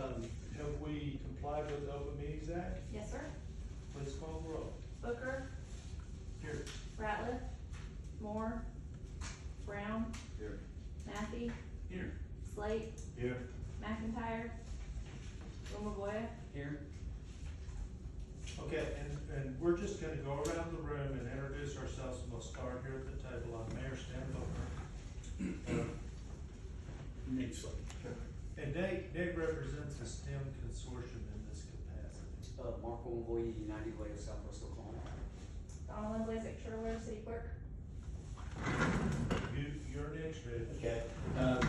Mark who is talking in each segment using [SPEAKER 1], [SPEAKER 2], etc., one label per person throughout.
[SPEAKER 1] Have we complied with the Open Meetings Act?
[SPEAKER 2] Yes, sir.
[SPEAKER 1] Please call the roll.
[SPEAKER 2] Booker,
[SPEAKER 1] Here.
[SPEAKER 2] Ratliff, Moore, Brown,
[SPEAKER 1] Here.
[SPEAKER 2] Mathey,
[SPEAKER 1] Here.
[SPEAKER 2] Slate,
[SPEAKER 1] Here.
[SPEAKER 2] McIntyre, Lomavoya.
[SPEAKER 3] Here.
[SPEAKER 1] Okay, and we're just gonna go around the room and introduce ourselves, and we'll start here at the table. I'm Mayor Stan Booker.
[SPEAKER 3] Nate Slate.
[SPEAKER 1] And Nate represents the STEM consortium in this capacity.
[SPEAKER 4] Mark Lavoie, United Way of Southwest Oklahoma.
[SPEAKER 2] Donald Blazik, Sherwood, City Clerk.
[SPEAKER 1] You're next, Rich.
[SPEAKER 5] Okay,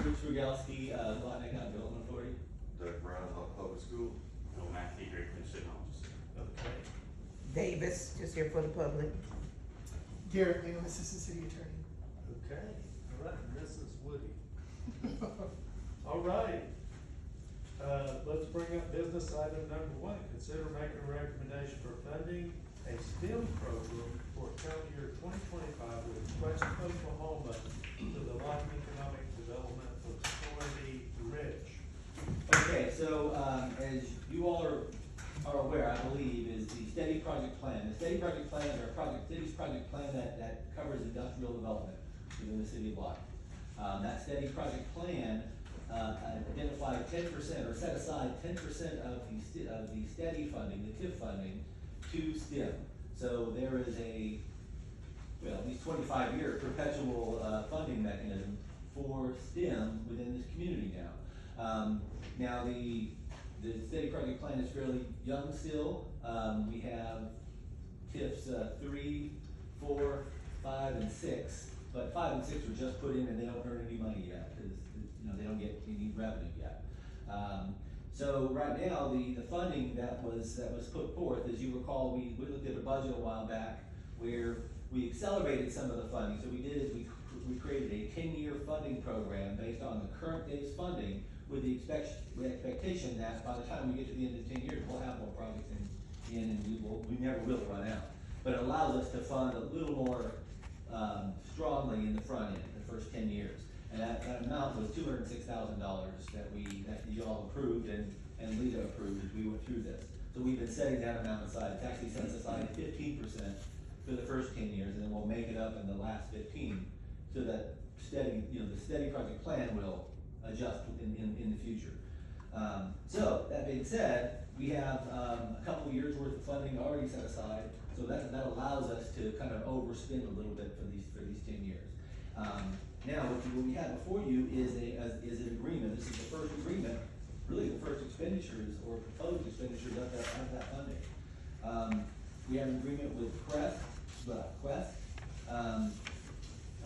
[SPEAKER 5] Bruce Rogalski, Lawton Economic Development Authority.
[SPEAKER 6] Doug Brown, Public School.
[SPEAKER 3] Bill Mackey, Great City Office.
[SPEAKER 1] Okay.
[SPEAKER 7] Davis, just here for the public.
[SPEAKER 8] Garrett Bingham, Assistant City Attorney.
[SPEAKER 1] Okay, all right, Mrs. Woody. All right. Let's bring up business item number one. Consider making a recommendation for funding a STEM program for county year 2025 with West Oklahoma to the Lawton Economic Development Authority Rich.
[SPEAKER 5] Okay, so, as you all are aware, I believe, is the steady project plan. The steady project plan is our city's project plan that covers industrial development within the city of Lawton. That steady project plan, identified 10% or set aside 10% of the steady funding, the TIF funding, to STEM. So there is at least 25-year perpetual funding mechanism for STEM within this community now. Now the steady project plan is fairly young still. We have TIFs 3, 4, 5, and 6, but 5 and 6 were just put in and they don't earn any money yet because they don't get any revenue yet. So right now the funding that was put forth, as you recall, we looked at a budget a while back where we accelerated some of the funding. So we did is we created a 10-year funding program based on the current day's funding with the expectation that by the time we get to the end of 10 years, we'll have more projects in and we never will run out. But it allows us to fund a little more strongly in the front end, the first 10 years. And that amount was $206,000 that you all approved and Lita approved as we went through this. So we've been setting that amount aside. It's actually set aside 15% for the first 10 years, and then we'll make it up in the last 15 so that the steady project plan will adjust in the future. So that being said, we have a couple of years worth of funding already set aside, so that allows us to kind of overspend a little bit for these 10 years. Now, what we have before you is an agreement. This is the first agreement, really the first expenditures or proposed expenditures of that funding. We have an agreement with Quest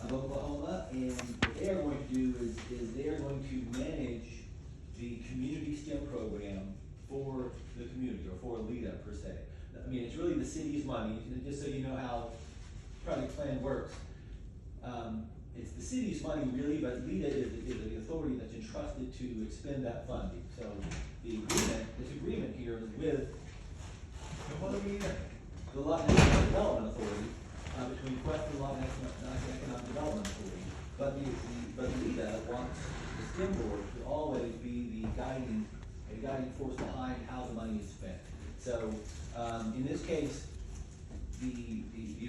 [SPEAKER 5] of Oklahoma, and what they are going to do is they are going to manage the community STEM program for the community or for Lita per se. I mean, it's really the city's money, just so you know how project plan works. It's the city's money really, but Lita is the authority that's entrusted to expend that funding. So this agreement here is with the Lawton Economic Development Authority, between Quest and Lawton Economic Development Authority. But Lita wants the STEM board to always be the guiding force behind how the money is spent. So in this case, the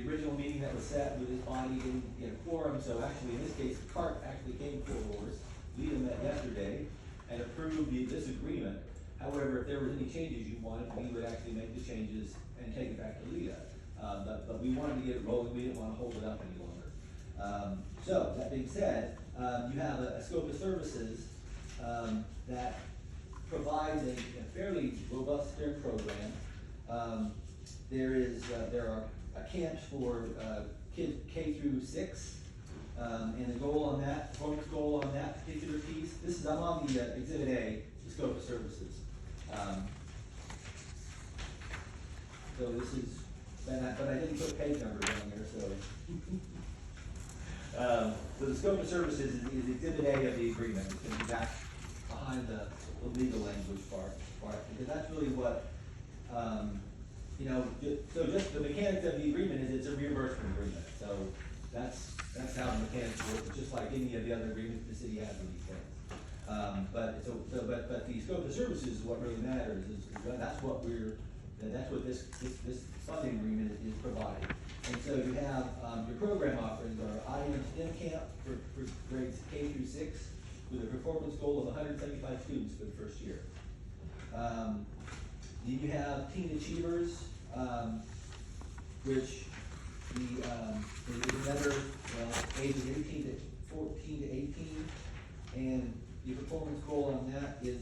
[SPEAKER 5] original meeting that was set with this body didn't get a quorum, so actually in this case, the cart actually came forward. Lita met yesterday and approved this agreement. However, if there was any changes you wanted, we would actually make the changes and take it back to Lita. But we wanted to get it rolling, we didn't want to hold it up any longer. So, that being said, you have a scope of services that provides a fairly robust STEM program. There are camps for kids K through 6, and the goal on that, performance goal on that particular piece, I'm on the Exhibit A, the scope of services. So this is, but I didn't put page numbers on there, so. So the scope of services is Exhibit A of the agreement. It's going to be back behind the legal language part, because that's really what, so just the mechanics of the agreement is it's a reimbursement agreement. So that's how the mechanics work. It's just like any of the other agreements the city has with these things. But the scope of services is what really matters, that's what this funding agreement is providing. And so you have, your program offerings are IM STEM camp for grades K through 6, with a performance goal of 175 students for the first year. Then you have Teen Achievers, which is another, ages 14 to 18, and the performance goal on that is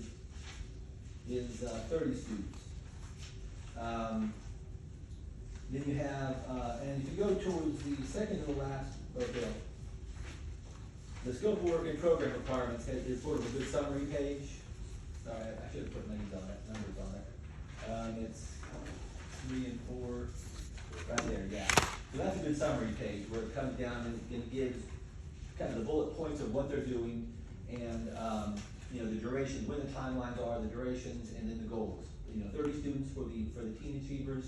[SPEAKER 5] 30 students. Then you have, and if you go towards the second to the last, the scope of work and program requirements is sort of a good summary page. Sorry, I should have put names on it, numbers on it. It's 3 and 4, right there, yeah. So that's a good summary page where it comes down and gives kind of the bullet points of what they're doing and, the duration, when the timelines are, the durations, and then the goals. 30 students for the Teen Achievers.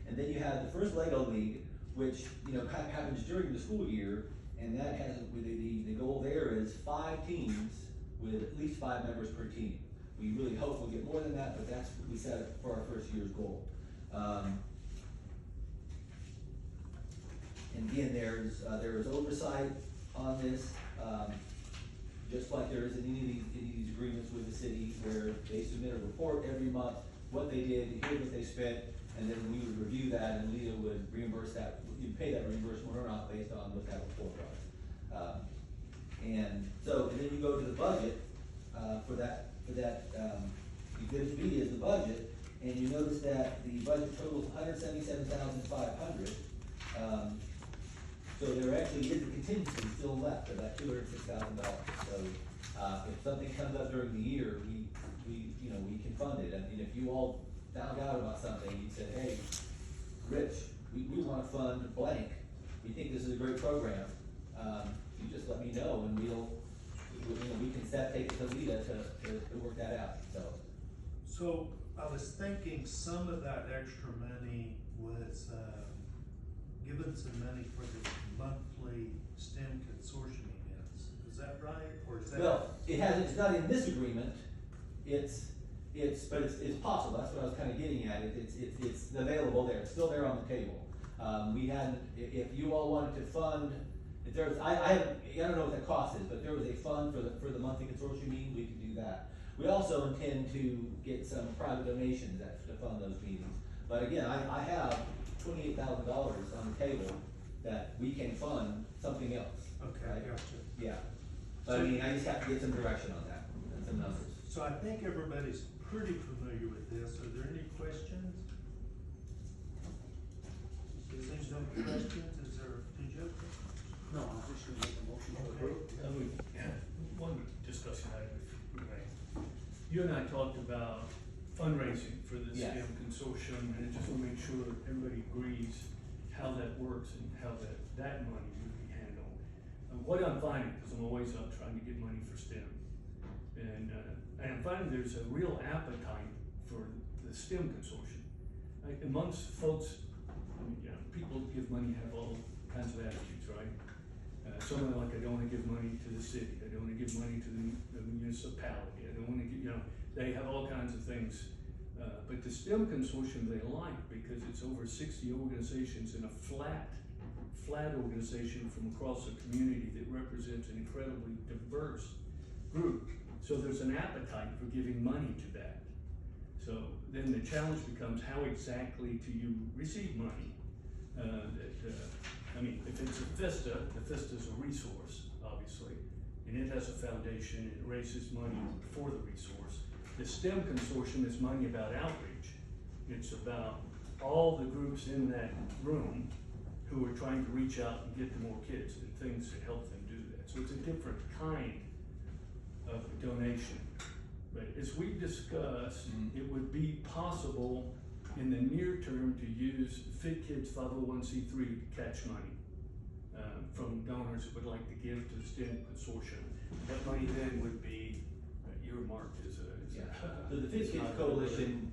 [SPEAKER 5] And then you have the first Lego League, which, kind of happens during the school year, and that has, the goal there is 5 teams with at least 5 members per team. We really hope we'll get more than that, but that's what we set for our first year's goal. And again, there is oversight on this, just like there is in any of these agreements with the city, where they submit a report every month, what they did, here's what they spent, and then we would review that, and Leah would reimburse that, you'd pay that reimbursement or not based on what that report was. And then you go to the budget, for that, Exhibit B is the budget, and you notice that the budget totals $177,500. So there actually is a contingency still left of that $206,000. So, if something comes up during the year, we can fund it. I mean, if you all found out about something, you said, hey, Rich, we wanna fund blank, we think this is a great program, you just let me know, and we can take it to Lita to work that out,
[SPEAKER 1] So I was thinking some of that extra money was, given some money for the monthly STEM consortium events, is that right, or is that?
[SPEAKER 5] Well, it's not in this agreement, but it's possible, that's what I was kinda getting at, it's available there, it's still there on the table. If you all wanted to fund, if there's, I don't know what the cost is, but there was a fund for the monthly consortium meeting, we could do that. We also intend to get some private donations to fund those meetings. But again, I have $28,000 on the table that we can fund something else.
[SPEAKER 1] Okay,
[SPEAKER 5] right?
[SPEAKER 1] gotcha.
[SPEAKER 5] Yeah, but I just have to get some direction on that, and some numbers.
[SPEAKER 1] So I think everybody's pretty familiar with this. Are there any questions? If there's no questions, did you have a question?
[SPEAKER 4] No, I'm just gonna make a motion to approve.
[SPEAKER 9] One discussion item, if we may. You and I talked about fundraising for the
[SPEAKER 5] Yes.
[SPEAKER 9] STEM consortium, and I just want to make sure everybody agrees how that works and how that money would be handled. What I'm finding, because I'm always up trying to get money for STEM, and I'm finding there's a real appetite for the STEM consortium. Like amongst folks, people that give money have all kinds of attitudes, right? Some are like, I don't want to give money to the city, I don't want to give money to the municipality, I don't want to give, they have all kinds of things. But the STEM consortium they like, because it's over 60 organizations in a flat organization from across the community that represents an incredibly diverse group. So there's an appetite for giving money to that. So then the challenge becomes, how exactly do you receive money? If it's a FISTA, the FISTA's a resource, obviously, and it has a foundation, it raises money for the resource. The STEM consortium is money about outreach. It's about all the groups in that room who are trying to reach out and get to more kids and things to help them do that. So it's a different kind of donation. But as we discussed, it would be possible in the near term to use Fit Kids 501c3 to catch money from donors that would like to give to the STEM consortium. That money then would be earmarked as a.
[SPEAKER 5] So the Fit Kids Coalition